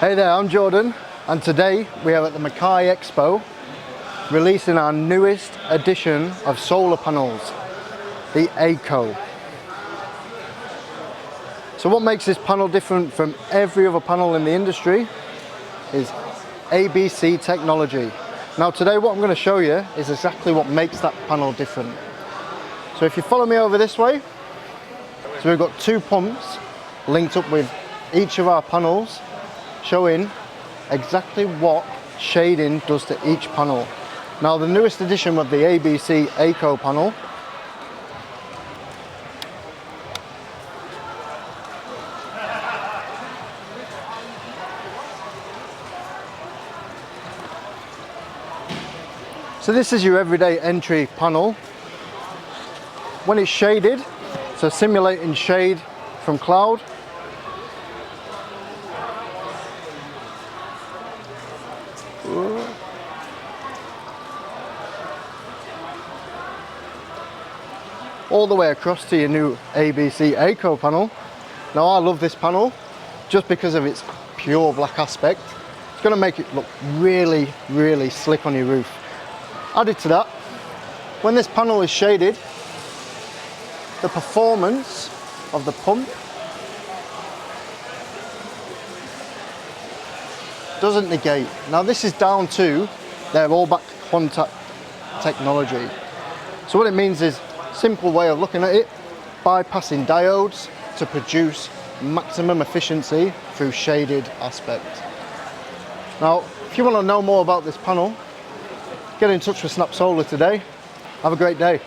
Hey there, I'm Jordan, and today we are at the Mackay Expo releasing our newest edition of solar panels, the AIKO. So what makes this panel different from every other panel in the industry is ABC technology. Now today what I'm going to show you is exactly what makes that panel different. So if you follow me over this way, so we've got two pumps linked up with each of our panels, showing exactly what shading does to each panel. Now the newest edition of the ABC AIKO panel so this is your everyday entry panel. When it's shaded, so simulating shade from cloud, all the way across to your new ABC AIKO panel. Now I love this panel just because of its pure black aspect. It's going to make it look really, really slick on your roof. Added to that, when this panel is shaded, the performance of the pump doesn't negate. Now this is down to their all-back contact technology. So what it means is, simple way of looking at it, bypassing diodes to produce maximum efficiency through shaded aspect. Now if you want to know more about this panel, get in touch with SnapSolar today. Have a great day.